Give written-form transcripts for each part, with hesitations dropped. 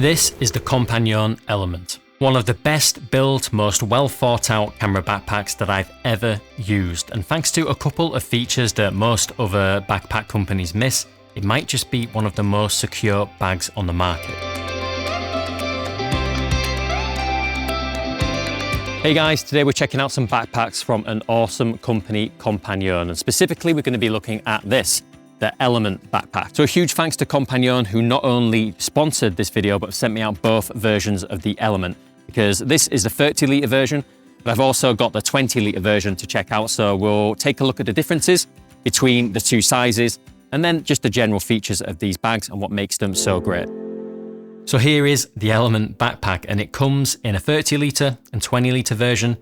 This is the Compagnon Element, one of the best built, most well thought out camera backpacks that I've ever used, and thanks to a couple of features that most other backpack companies miss, it might just be one of the most secure bags on the market. Hey guys, today we're checking out some backpacks from an awesome company, Compagnon, and specifically we're going to be looking at this, the Element backpack. So a huge thanks to Compagnon, who not only sponsored this video but sent me out both versions of the Element, because this is the 30-litre version, but I've also got the 20-litre version to check out. So we'll take a look at the differences between the two sizes and then just the general features of these bags and what makes them so great. So here is the Element backpack, and it comes in a 30-litre and 20-litre version,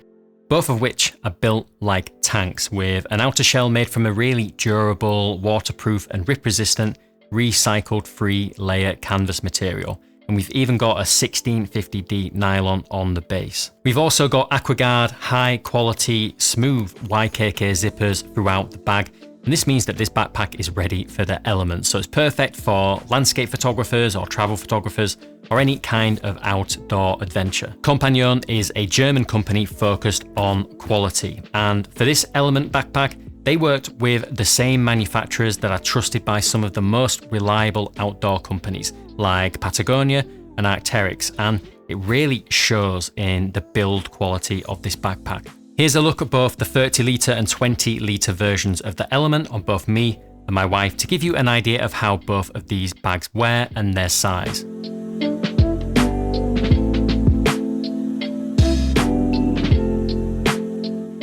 both of which are built like tanks with an outer shell made from a really durable, waterproof and rip-resistant recycled 3-layer canvas material. And we've even got a 1650D nylon on the base. We've also got AquaGuard high quality, smooth YKK zippers throughout the bag. And this means that this backpack is ready for the elements. So it's perfect for landscape photographers or travel photographers or any kind of outdoor adventure. Compagnon is a German company focused on quality. And for this Element backpack, they worked with the same manufacturers that are trusted by some of the most reliable outdoor companies like Patagonia and Arc'teryx. And it really shows in the build quality of this backpack. Here's a look at both the 30-litre and 20-litre versions of the Element on both me and my wife to give you an idea of how both of these bags wear and their size.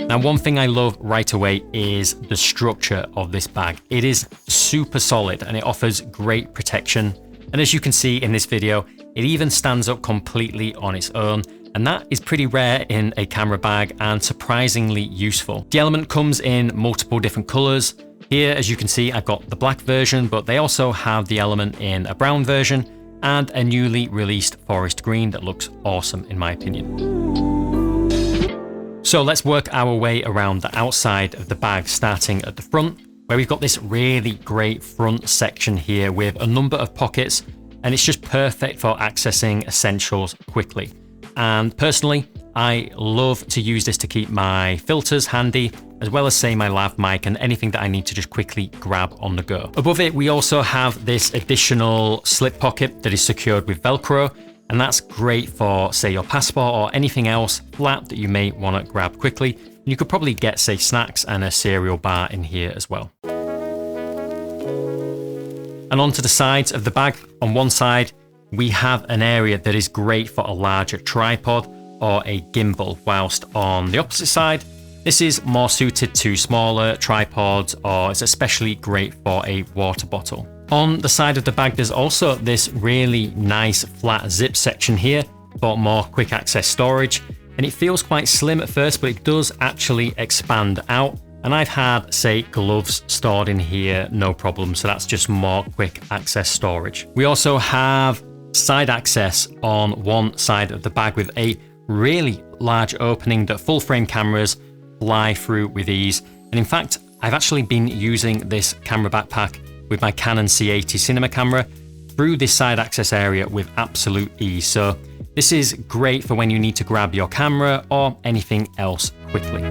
Now, one thing I love right away is the structure of this bag. It is super solid and it offers great protection. And as you can see in this video, it even stands up completely on its own. And that is pretty rare in a camera bag and surprisingly useful. The Element comes in multiple different colors. Here, as you can see, I've got the black version, but they also have the Element in a brown version and a newly released forest green that looks awesome in my opinion. So let's work our way around the outside of the bag, starting at the front, where we've got this really great front section here with a number of pockets, and it's just perfect for accessing essentials quickly. And personally, I love to use this to keep my filters handy, as well as say my lav mic and anything that I need to just quickly grab on the go. Above it, we also have this additional slip pocket that is secured with Velcro, and that's great for say your passport or anything else flat that you may want to grab quickly. You could probably get say snacks and a cereal bar in here as well. And onto the sides of the bag, on one side, we have an area that is great for a larger tripod or a gimbal, whilst on the opposite side, this is more suited to smaller tripods or it's especially great for a water bottle. On the side of the bag, there's also this really nice flat zip section here for more quick access storage. And it feels quite slim at first, but it does actually expand out. And I've had, say, gloves stored in here, no problem. So that's just more quick access storage. We also have side access on one side of the bag with a really large opening that full frame cameras fly through with ease. And in fact, I've actually been using this camera backpack with my Canon C80 cinema camera through this side access area with absolute ease. So this is great for when you need to grab your camera or anything else quickly.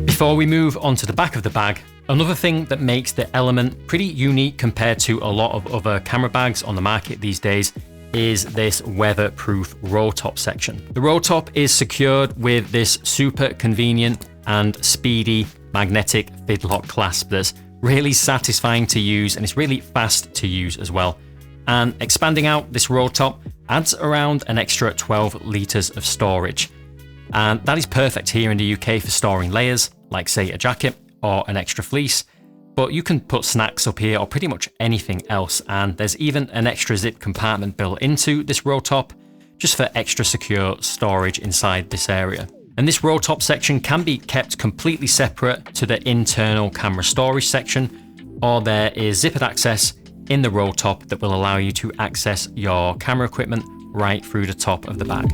Before we move on to the back of the bag, another thing that makes the Element pretty unique compared to a lot of other camera bags on the market these days is this weatherproof roll top section. The roll top is secured with this super convenient and speedy magnetic fidlock clasp that's really satisfying to use, and it's really fast to use as well. And expanding out this roll top adds around an extra 12 litres of storage. And that is perfect here in the UK for storing layers, like say a jacket or an extra fleece. But you can put snacks up here or pretty much anything else. And there's even an extra zip compartment built into this roll top just for extra secure storage inside this area. And this roll top section can be kept completely separate to the internal camera storage section, or there is zippered access in the roll top that will allow you to access your camera equipment right through the top of the bag.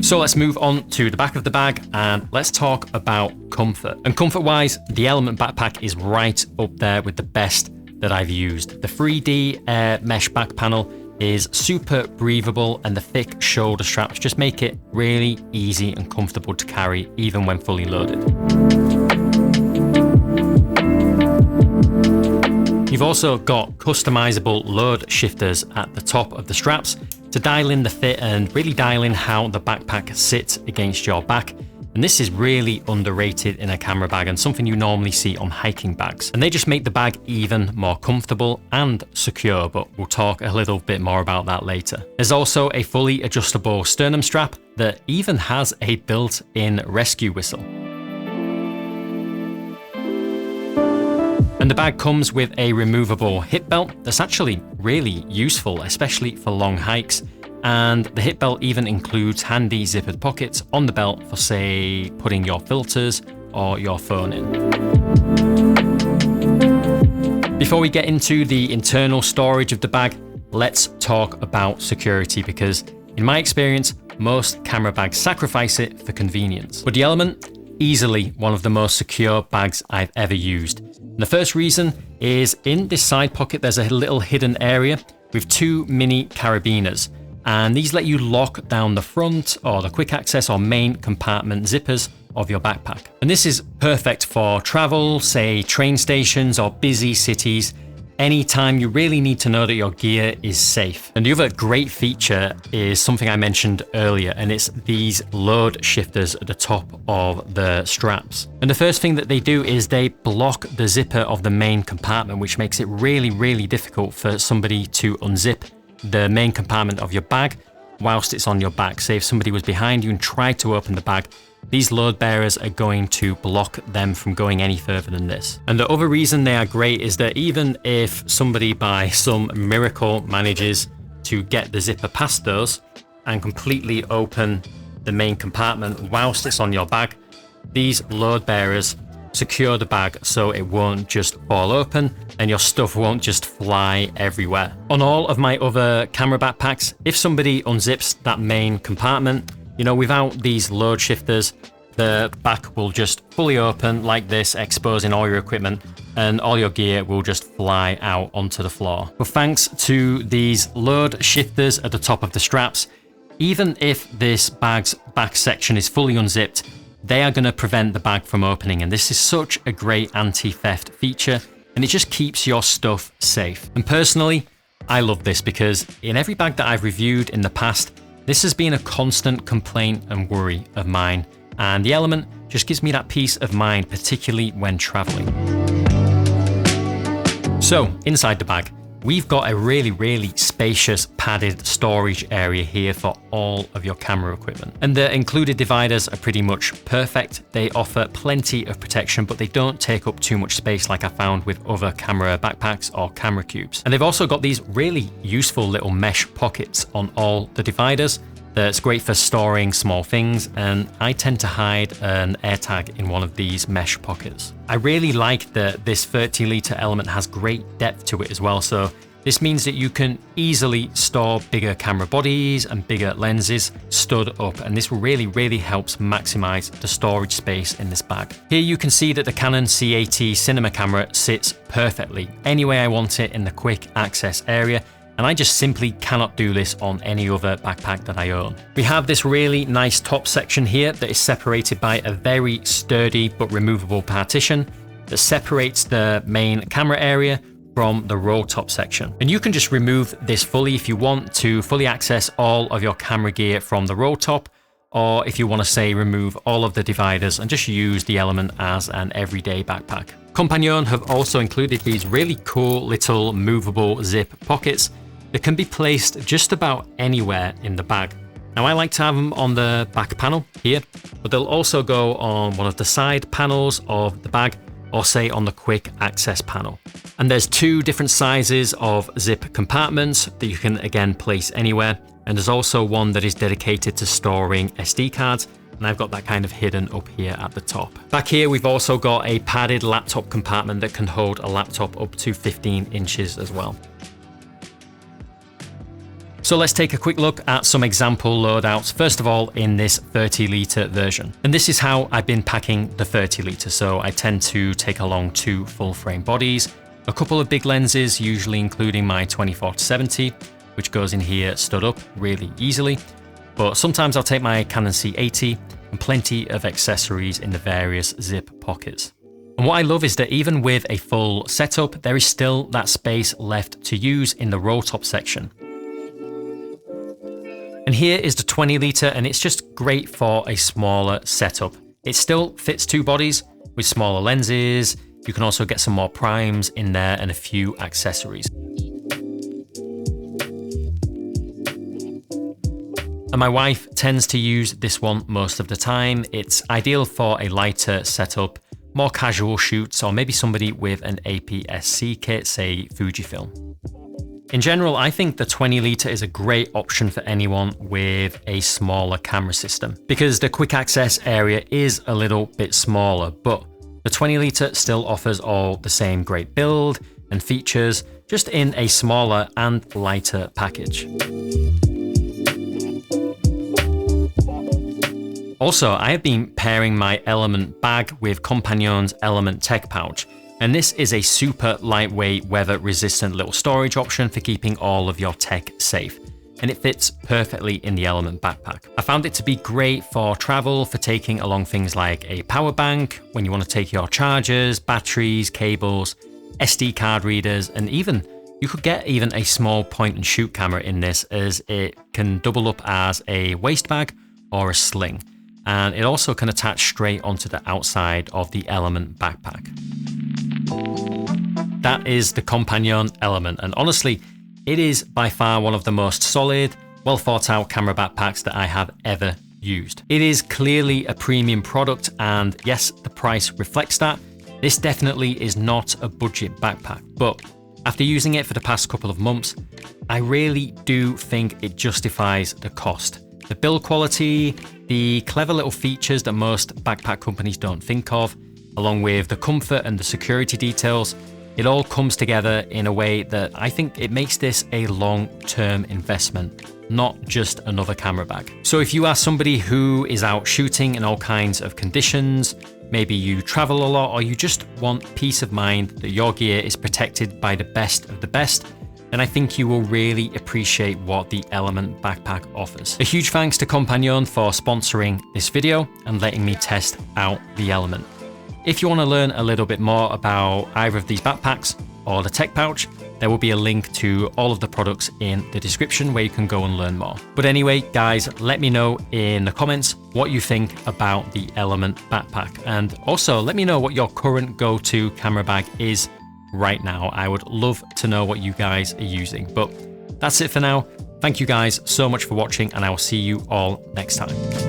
So let's move on to the back of the bag and let's talk about comfort. And comfort wise, the Element backpack is right up there with the best that I've used. The 3D Air mesh back panel is super breathable, and the thick shoulder straps just make it really easy and comfortable to carry even when fully loaded. You've also got customizable load shifters at the top of the straps to dial in the fit and really dial in how the backpack sits against your back. And this is really underrated in a camera bag and something you normally see on hiking bags. And they just make the bag even more comfortable and secure, but we'll talk a little bit more about that later. There's also a fully adjustable sternum strap that even has a built-in rescue whistle. And the bag comes with a removable hip belt that's actually really useful, especially for long hikes. And the hip belt even includes handy zippered pockets on the belt for, say, putting your filters or your phone in. Before we get into the internal storage of the bag, let's talk about security, because in my experience, most camera bags sacrifice it for convenience. But the Element, easily one of the most secure bags I've ever used. And the first reason is in this side pocket, there's a little hidden area with 2 mini carabiners. And these let you lock down the front or the quick access or main compartment zippers of your backpack. And this is perfect for travel, say train stations or busy cities, anytime you really need to know that your gear is safe. And the other great feature is something I mentioned earlier, and it's these load shifters at the top of the straps. And the first thing that they do is they block the zipper of the main compartment, which makes it really, really difficult for somebody to unzip the main compartment of your bag whilst it's on your back. Say if somebody was behind you and tried to open the bag, these load bearers are going to block them from going any further than this. And the other reason they are great is that even if somebody by some miracle manages to get the zipper past those and completely open the main compartment whilst it's on your bag, these load bearers secure the bag so it won't just fall open and your stuff won't just fly everywhere. On all of my other camera backpacks, if somebody unzips that main compartment, without these load shifters, the back will just fully open like this, exposing all your equipment, and all your gear will just fly out onto the floor. But thanks to these load shifters at the top of the straps, even if this bag's back section is fully unzipped, they are going to prevent the bag from opening. And this is such a great anti-theft feature, and it just keeps your stuff safe. And personally, I love this because in every bag that I've reviewed in the past, this has been a constant complaint and worry of mine. And the Element just gives me that peace of mind, particularly when traveling. So inside the bag, we've got a really, really spacious padded storage area here for all of your camera equipment. And the included dividers are pretty much perfect. They offer plenty of protection, but they don't take up too much space like I found with other camera backpacks or camera cubes. And they've also got these really useful little mesh pockets on all the dividers. That's great for storing small things, and I tend to hide an AirTag in one of these mesh pockets. I really like that this 30-litre Element has great depth to it as well, so this means that you can easily store bigger camera bodies and bigger lenses stood up, and this really, really helps maximize the storage space in this bag. Here you can see that the Canon C80 cinema camera sits perfectly any way I want it in the quick access area, and I just simply cannot do this on any other backpack that I own. We have this really nice top section here that is separated by a very sturdy but removable partition that separates the main camera area from the roll top section. And you can just remove this fully if you want to fully access all of your camera gear from the roll top, or if you want to say remove all of the dividers and just use the Element as an everyday backpack. Compagnon have also included these really cool little movable zip pockets that can be placed just about anywhere in the bag. Now I like to have them on the back panel here, but they'll also go on one of the side panels of the bag, or say on the quick access panel. And there's 2 different sizes of zip compartments that you can again place anywhere. And there's also one that is dedicated to storing SD cards, and I've got that kind of hidden up here at the top. Back here we've also got a padded laptop compartment that can hold a laptop up to 15 inches as well. So let's take a quick look at some example loadouts, first of all in this 30-litre version. And this is how I've been packing the 30-litre. So I tend to take along 2 full frame bodies, A couple of big lenses, usually including my 24-70, which goes in here stood up really easily. But sometimes I'll take my Canon C80 and plenty of accessories in the various zip pockets. And what I love is that even with a full setup, there is still that space left to use in the roll top section. And here is the 20 litre, and it's just great for a smaller setup. It still fits two bodies with smaller lenses. You can also get some more primes in there and a few accessories. And my wife tends to use this one most of the time. It's ideal for a lighter setup, more casual shoots, or maybe somebody with an APS-C kit, say Fujifilm. In general, I think the 20 litre is a great option for anyone with a smaller camera system because the quick access area is a little bit smaller, but the 20 litre still offers all the same great build and features, just in a smaller and lighter package. Also, I have been pairing my Element bag with Compagnon's Element Tech Pouch, and this is a super lightweight, weather-resistant little storage option for keeping all of your tech safe, and it fits perfectly in the Element backpack. I found it to be great for travel, for taking along things like a power bank, when you want to take your chargers, batteries, cables, SD card readers, and even you could get even a small point and shoot camera in this, as it can double up as a waist bag or a sling. And it also can attach straight onto the outside of the Element backpack. That is the Compagnon Element, and honestly, it is by far one of the most solid, well thought out camera backpacks that I have ever used. It is clearly a premium product, and yes, the price reflects that. This definitely is not a budget backpack, but after using it for the past couple of months, I really do think it justifies the cost. The build quality, the clever little features that most backpack companies don't think of, along with the comfort and the security details, it all comes together in a way that I think it makes this a long-term investment, not just another camera bag. So if you are somebody who is out shooting in all kinds of conditions, maybe you travel a lot, or you just want peace of mind that your gear is protected by the best of the best, then I think you will really appreciate what the Element backpack offers. A huge thanks to Compagnon for sponsoring this video and letting me test out the Element. If you want to learn a little bit more about either of these backpacks or the tech pouch, there will be a link to all of the products in the description where you can go and learn more. But anyway, guys, let me know in the comments what you think about the Element backpack. And also let me know what your current go-to camera bag is right now. I would love to know what you guys are using. But that's it for now. Thank you guys so much for watching, and I will see you all next time.